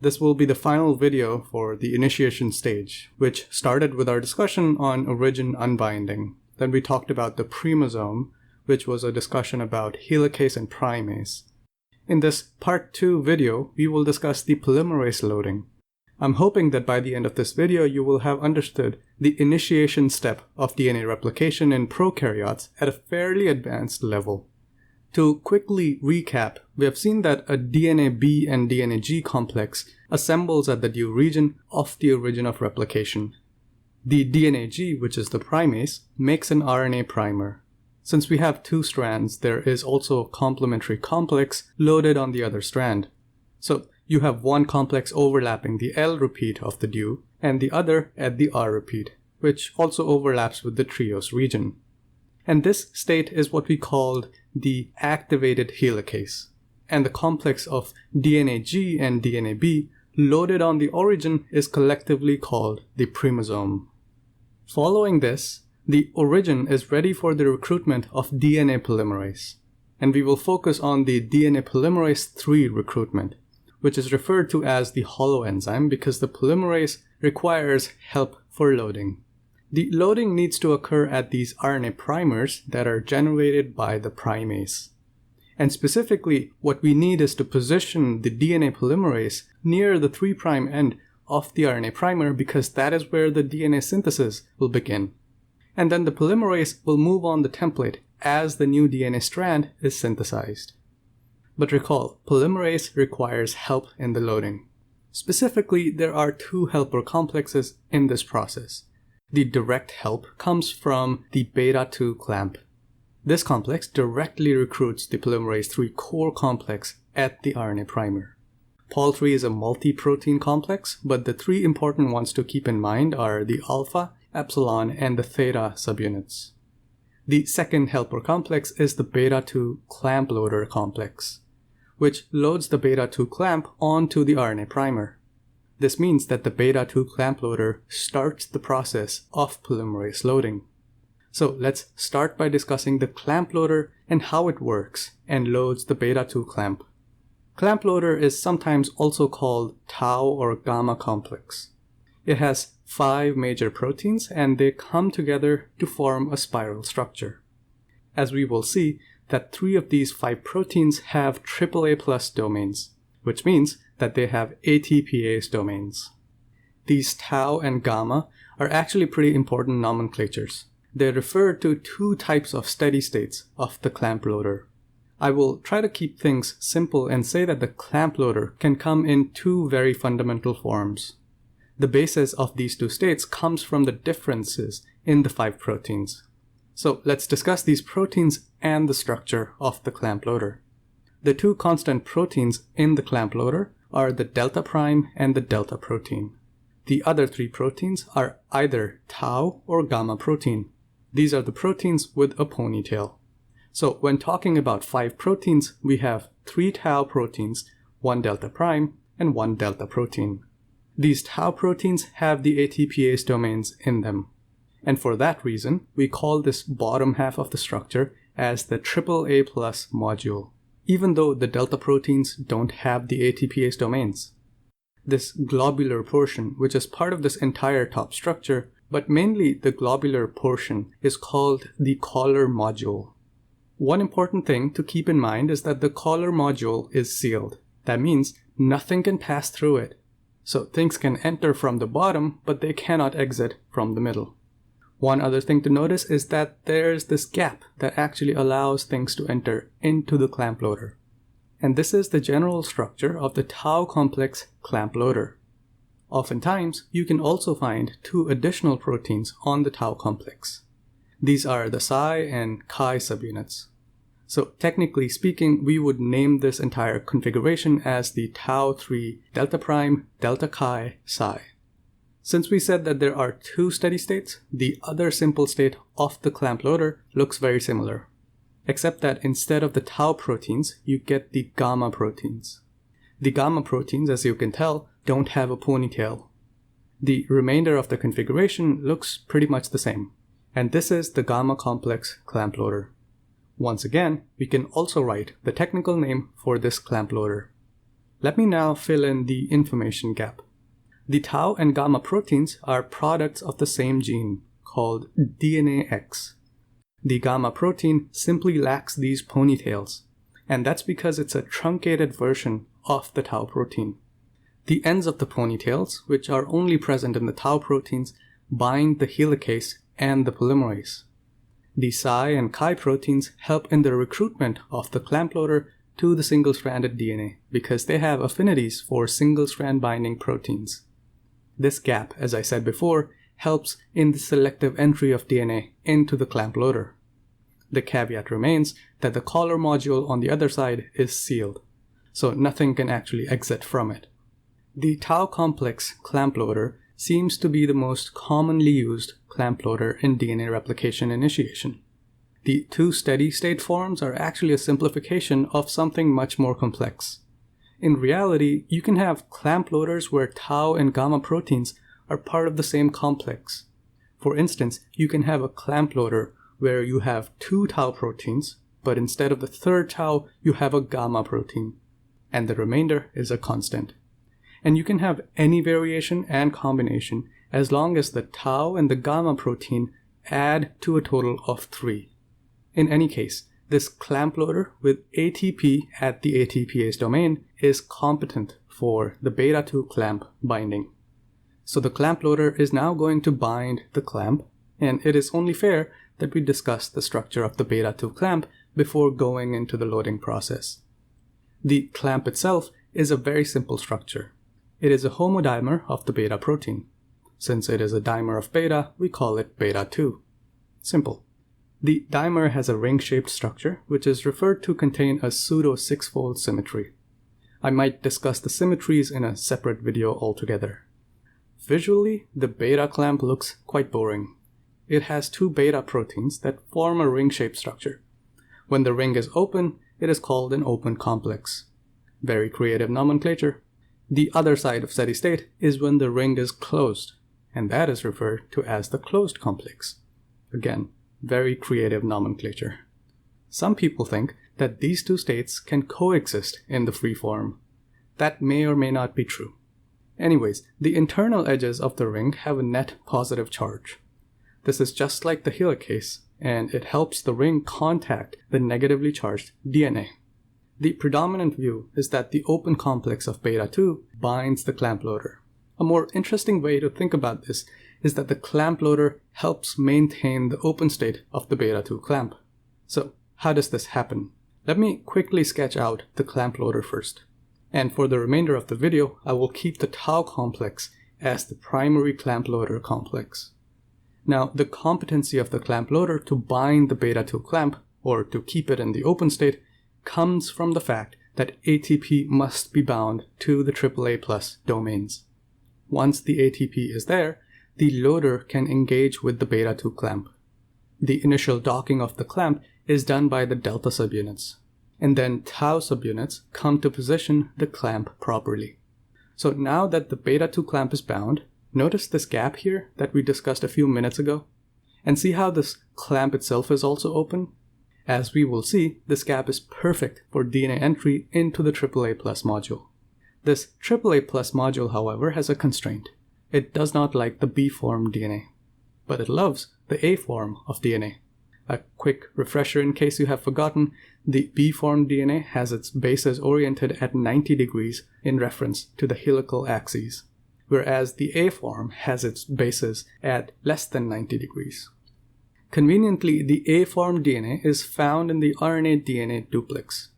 This will be the final video for the initiation stage, which started with our discussion on origin unbinding. Then we talked about the Primosome, which was a discussion about helicase and primase. In this part 2 video, we will discuss the polymerase loading. I'm hoping that by the end of this video, you will have understood the initiation step of DNA replication in prokaryotes at a fairly advanced level. To quickly recap, we have seen that a DNA B and DNA G complex assembles at the DUE region of the origin of replication. The DNA G, which is the primase, makes an RNA primer. Since we have two strands, there is also a complementary complex loaded on the other strand. So you have one complex overlapping the L repeat of the DUE and the other at the R repeat, which also overlaps with the triose region. And this state is what we called the activated helicase. And the complex of DNA G and DNA B loaded on the origin is collectively called the Primosome. Following this, the origin is ready for the recruitment of DNA polymerase. And we will focus on the DNA polymerase 3 recruitment, which is referred to as the holoenzyme because the polymerase requires help for loading. The loading needs to occur at these RNA primers that are generated by the primase. And specifically, what we need is to position the DNA polymerase near the 3' end of the RNA primer because that is where the DNA synthesis will begin. And then the polymerase will move on the template as the new DNA strand is synthesized. But recall, polymerase requires help in the loading. Specifically, there are two helper complexes in this process. The direct help comes from the beta-2 clamp. This complex directly recruits the polymerase 3 core complex at the RNA primer. Pol3 is a multi-protein complex, but the three important ones to keep in mind are the alpha, epsilon, and the theta subunits. The second helper complex is the beta-2 clamp loader complex, which loads the beta-2 clamp onto the RNA primer. This means that the beta-2 clamp loader starts the process of polymerase loading. So let's start by discussing the clamp loader and how it works and loads the beta-2 clamp. Clamp loader is sometimes also called tau or gamma complex. It has 5 major proteins and they come together to form a spiral structure. As we will see, that 3 of these 5 proteins have AAA+ domains, which means that they have ATPase domains. These tau and gamma are actually pretty important nomenclatures. They refer to 2 types of steady states of the clamp loader. I will try to keep things simple and say that the clamp loader can come in 2 very fundamental forms. The basis of these 2 states comes from the differences in the 5 proteins. So let's discuss these proteins and the structure of the clamp loader. The 2 constant proteins in the clamp loader are the delta prime and the delta protein. The other 3 proteins are either tau or gamma protein. These are the proteins with a ponytail. So when talking about 5 proteins, we have 3 tau proteins, 1 delta prime, and 1 delta protein. These tau proteins have the ATPase domains in them. And for that reason, we call this bottom half of the structure as the AAA+ module, even though the delta proteins don't have the ATPase domains. This globular portion, which is part of this entire top structure, but mainly the globular portion, is called the collar module. One important thing to keep in mind is that the collar module is sealed. That means nothing can pass through it. So things can enter from the bottom, but they cannot exit from the middle. One other thing to notice is that there's this gap that actually allows things to enter into the clamp loader. And this is the general structure of the tau complex clamp loader. Oftentimes, you can also find 2 additional proteins on the tau complex. These are the psi and chi subunits. So technically speaking, we would name this entire configuration as the tau3 delta prime delta chi psi. Since we said that there are 2 steady states, the other simple state of the clamp loader looks very similar, except that instead of the tau proteins, you get the gamma proteins. The gamma proteins, as you can tell, don't have a ponytail. The remainder of the configuration looks pretty much the same, and this is the gamma complex clamp loader. Once again, we can also write the technical name for this clamp loader. Let me now fill in the information gap. The tau and gamma proteins are products of the same gene, called DNA X. The gamma protein simply lacks these ponytails, and that's because it's a truncated version of the tau protein. The ends of the ponytails, which are only present in the tau proteins, bind the helicase and the polymerase. The psi and chi proteins help in the recruitment of the clamp loader to the single-stranded DNA because they have affinities for single-strand binding proteins. This gap, as I said before, helps in the selective entry of DNA into the clamp loader. The caveat remains that the collar module on the other side is sealed, so nothing can actually exit from it. The tau complex clamp loader seems to be the most commonly used clamp loader in DNA replication initiation. The two steady-state forms are actually a simplification of something much more complex. In reality, you can have clamp loaders where tau and gamma proteins are part of the same complex. For instance, you can have a clamp loader where you have two tau proteins, but instead of the third tau, you have a gamma protein, and the remainder is a constant. And you can have any variation and combination as long as the tau and the gamma protein add to a total of 3. In any case, this clamp loader with ATP at the ATPase domain is competent for the beta-2 clamp binding. So the clamp loader is now going to bind the clamp, and it is only fair that we discuss the structure of the beta-2 clamp before going into the loading process. The clamp itself is a very simple structure. It is a homodimer of the beta protein. Since it is a dimer of beta, we call it beta-2. Simple. The dimer has a ring-shaped structure, which is referred to contain a pseudo-6-fold symmetry. I might discuss the symmetries in a separate video altogether. Visually, the beta clamp looks quite boring. It has two beta proteins that form a ring-shaped structure. When the ring is open, it is called an open complex. Very creative nomenclature. The other side of steady state is when the ring is closed, and that is referred to as the closed complex. Again, very creative nomenclature. Some people think that these two states can coexist in the free form. That may or may not be true. Anyways, the internal edges of the ring have a net positive charge. This is just like the helicase, and it helps the ring contact the negatively charged DNA. The predominant view is that the open complex of beta-2 binds the clamp loader. A more interesting way to think about this is that the clamp loader helps maintain the open state of the beta-2 clamp. So, how does this happen? Let me quickly sketch out the clamp loader first. And for the remainder of the video, I will keep the tau complex as the primary clamp loader complex. Now, the competency of the clamp loader to bind the beta-2 clamp, or to keep it in the open state, comes from the fact that ATP must be bound to the AAA+ domains. Once the ATP is there, the loader can engage with the beta-2 clamp. The initial docking of the clamp is done by the delta subunits, and then tau subunits come to position the clamp properly. So now that the beta-2 clamp is bound, notice this gap here that we discussed a few minutes ago, and see how this clamp itself is also open? As we will see, this gap is perfect for DNA entry into the AAA+ module. This AAA+ module, however, has a constraint. It does not like the B-form DNA, but it loves the A-form of DNA. A quick refresher in case you have forgotten, the B-form DNA has its bases oriented at 90 degrees in reference to the helical axes, whereas the A-form has its bases at less than 90 degrees. Conveniently, the A-form DNA is found in the RNA-DNA duplex.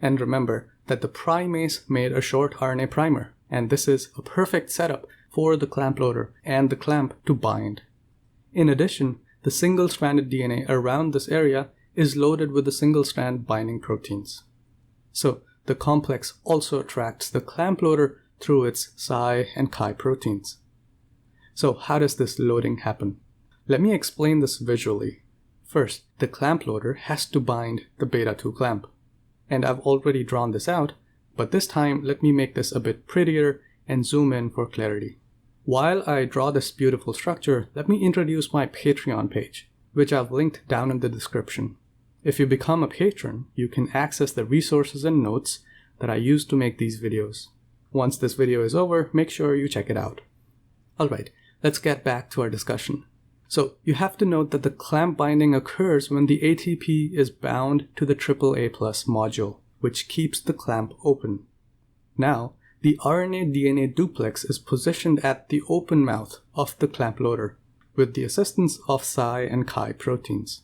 And remember that the primase made a short RNA primer, and this is a perfect setup for the clamp loader and the clamp to bind. In addition, the single-stranded DNA around this area is loaded with the single-strand binding proteins. So the complex also attracts the clamp loader through its psi and chi proteins. So how does this loading happen? Let me explain this visually. First, the clamp loader has to bind the beta-2 clamp. And I've already drawn this out, but this time let me make this a bit prettier and zoom in for clarity. While I draw this beautiful structure, let me introduce my Patreon page, which I've linked down in the description. If you become a patron, you can access the resources and notes that I use to make these videos. Once this video is over, make sure you check it out. Alright, let's get back to our discussion. So you have to note that the clamp binding occurs when the ATP is bound to the AAA+ module, which keeps the clamp open. Now, the RNA-DNA duplex is positioned at the open mouth of the clamp loader, with the assistance of Psi and Chi proteins.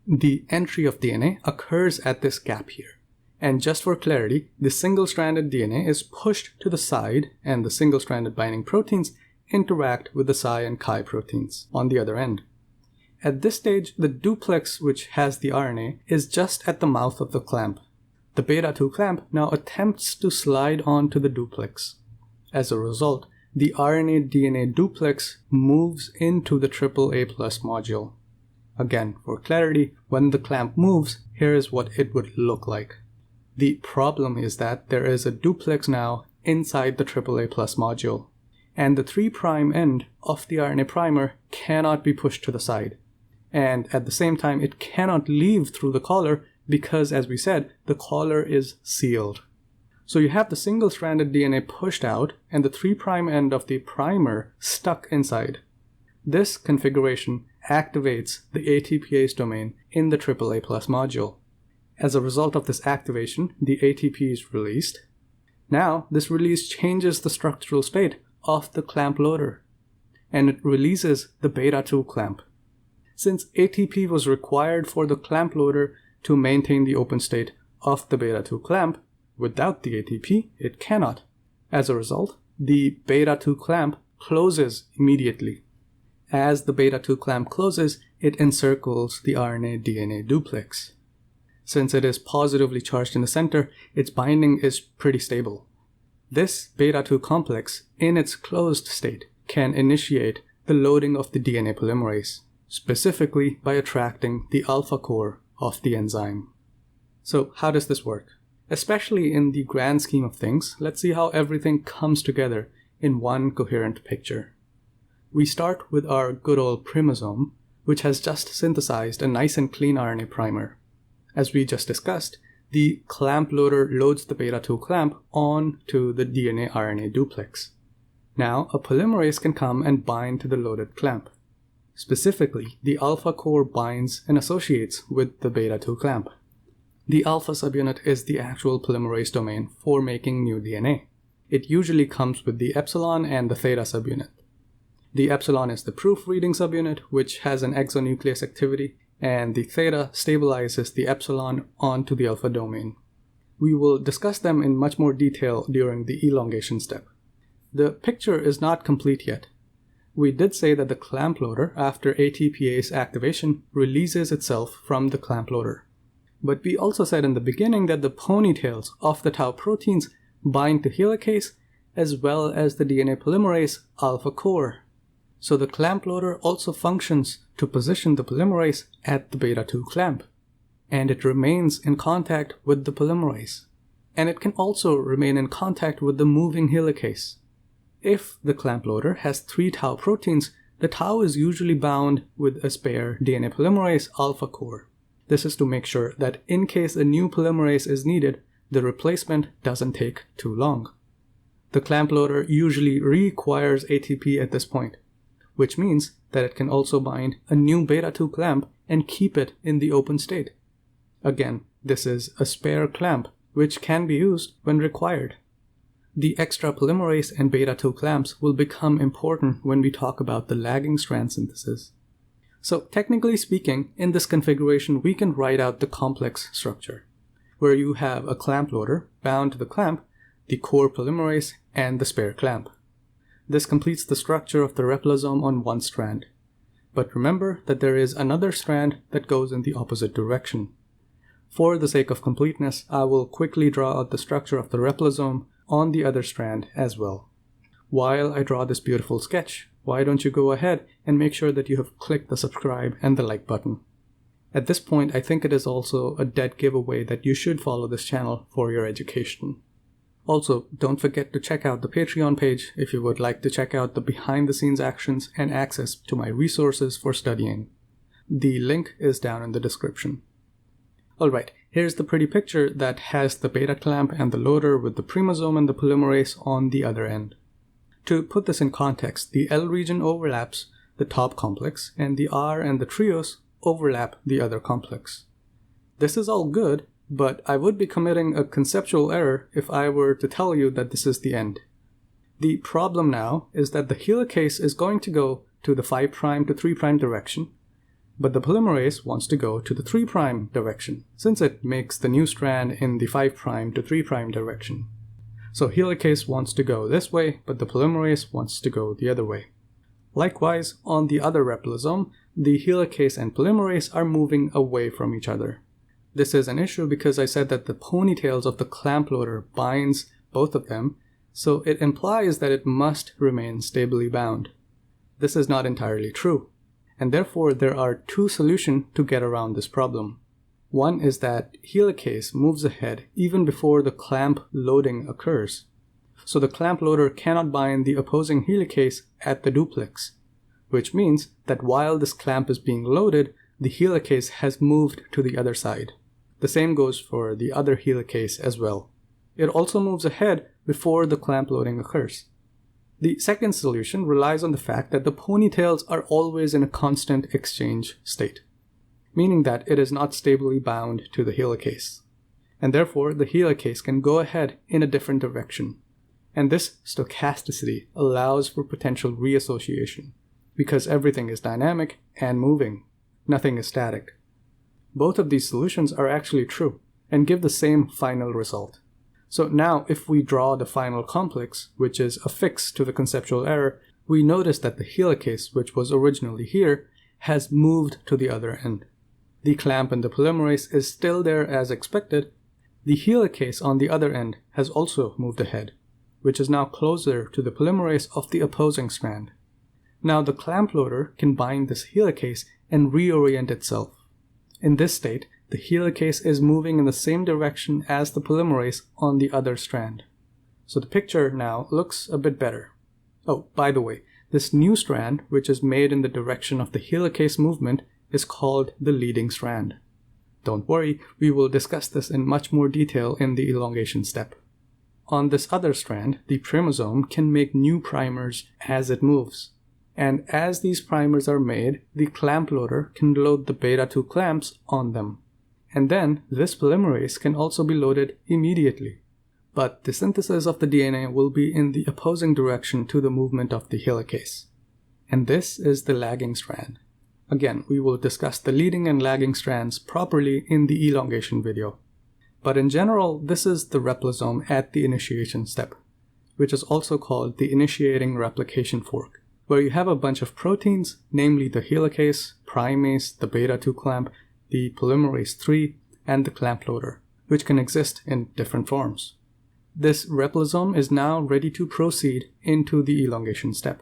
The entry of DNA occurs at this gap here. And just for clarity, the single-stranded DNA is pushed to the side and the single-stranded binding proteins interact with the Psi and Chi proteins on the other end. At this stage, the duplex, which has the RNA, is just at the mouth of the clamp. The beta-2 clamp now attempts to slide onto the duplex. As a result, the RNA-DNA duplex moves into the AAA+ module. Again, for clarity, when the clamp moves, here is what it would look like. The problem is that there is a duplex now inside the AAA+ module, and the 3' end of the RNA primer cannot be pushed to the side. And at the same time, it cannot leave through the collar because, as we said, the collar is sealed. So you have the single-stranded DNA pushed out and the 3' end of the primer stuck inside. This configuration activates the ATPase domain in the AAA+ module. As a result of this activation, the ATP is released. Now, this release changes the structural state of the clamp loader, and it releases the beta-2 clamp. Since ATP was required for the clamp loader to maintain the open state of the beta-2 clamp, without the ATP, it cannot. As a result, the beta-2 clamp closes immediately. As the beta-2 clamp closes, it encircles the RNA-DNA duplex. Since it is positively charged in the center, its binding is pretty stable. This beta-2 complex, in its closed state, can initiate the loading of the DNA polymerase, specifically by attracting the alpha core of the enzyme. So how does this work? Especially in the grand scheme of things, let's see how everything comes together in one coherent picture. We start with our good old Primosome, which has just synthesized a nice and clean RNA primer. As we just discussed, the clamp loader loads the beta-2 clamp onto the DNA-RNA duplex. Now, a polymerase can come and bind to the loaded clamp. Specifically, the alpha core binds and associates with the beta-2 clamp. The alpha subunit is the actual polymerase domain for making new DNA. It usually comes with the epsilon and the theta subunit. The epsilon is the proofreading subunit, which has an exonuclease activity, and the theta stabilizes the epsilon onto the alpha domain. We will discuss them in much more detail during the elongation step. The picture is not complete yet. We did say that the clamp loader, after ATPase activation, releases itself from the clamp loader. But we also said in the beginning that the ponytails of the tau proteins bind to helicase as well as the DNA polymerase alpha core. So the clamp loader also functions to position the polymerase at the beta-2 clamp, and it remains in contact with the polymerase. And it can also remain in contact with the moving helicase. If the clamp loader has 3 tau proteins, the tau is usually bound with a spare DNA polymerase alpha core. This is to make sure that in case a new polymerase is needed, the replacement doesn't take too long. The clamp loader usually requires ATP at this point, which means that it can also bind a new beta-2 clamp and keep it in the open state. Again, this is a spare clamp, which can be used when required. The extra polymerase and beta-2 clamps will become important when we talk about the lagging strand synthesis. So technically speaking, in this configuration, we can write out the complex structure, where you have a clamp loader bound to the clamp, the core polymerase, and the spare clamp. This completes the structure of the replisome on one strand. But remember that there is another strand that goes in the opposite direction. For the sake of completeness, I will quickly draw out the structure of the replisome on the other strand as well. While I draw this beautiful sketch, why don't you go ahead and make sure that you have clicked the subscribe and the like button. At this point, I think it is also a dead giveaway that you should follow this channel for your education. Also, don't forget to check out the Patreon page if you would like to check out the behind-the-scenes actions and access to my resources for studying. The link is down in the description. Alright, Here's the pretty picture that has the beta clamp and the loader with the primosome and the polymerase on the other end. To put this in context, the L region overlaps the top complex, and the R and the trios overlap the other complex. This is all good, but I would be committing a conceptual error if I were to tell you that this is the end. The problem now is that the helicase is going to go to the 5' to 3' direction, but the polymerase wants to go to the 3' direction, since it makes the new strand in the 5' to 3' direction. So helicase wants to go this way, but the polymerase wants to go the other way. Likewise, on the other replisome, the helicase and polymerase are moving away from each other. This is an issue because I said that the ponytails of the clamp loader binds both of them, so it implies that it must remain stably bound. This is not entirely true, and therefore there are two solutions to get around this problem. One is that helicase moves ahead even before the clamp loading occurs. So the clamp loader cannot bind the opposing helicase at the duplex, which means that while this clamp is being loaded, the helicase has moved to the other side. The same goes for the other helicase as well. It also moves ahead before the clamp loading occurs. The second solution relies on the fact that the ponytails are always in a constant exchange state, meaning that it is not stably bound to the helicase, and therefore the helicase can go ahead in a different direction. And this stochasticity allows for potential reassociation, because everything is dynamic and moving. Nothing is static. Both of these solutions are actually true, and give the same final result. So now if we draw the final complex, which is affixed to the conceptual error, we notice that the helicase, which was originally here, has moved to the other end. The clamp and the polymerase is still there as expected. The helicase on the other end has also moved ahead, which is now closer to the polymerase of the opposing strand. Now the clamp loader can bind this helicase and reorient itself. In this state, the helicase is moving in the same direction as the polymerase on the other strand. So the picture now looks a bit better. Oh, by the way, this new strand, which is made in the direction of the helicase movement, is called the leading strand. Don't worry, we will discuss this in much more detail in the elongation step. On this other strand, the primosome can make new primers as it moves. And as these primers are made, the clamp loader can load the beta-2 clamps on them. And then this polymerase can also be loaded immediately. But the synthesis of the DNA will be in the opposing direction to the movement of the helicase. And this is the lagging strand. Again, we will discuss the leading and lagging strands properly in the elongation video. But in general, this is the replisome at the initiation step, which is also called the initiating replication fork, where you have a bunch of proteins, namely the helicase, primase, the beta-2 clamp, the polymerase 3, and the clamp loader, which can exist in different forms. This replisome is now ready to proceed into the elongation step.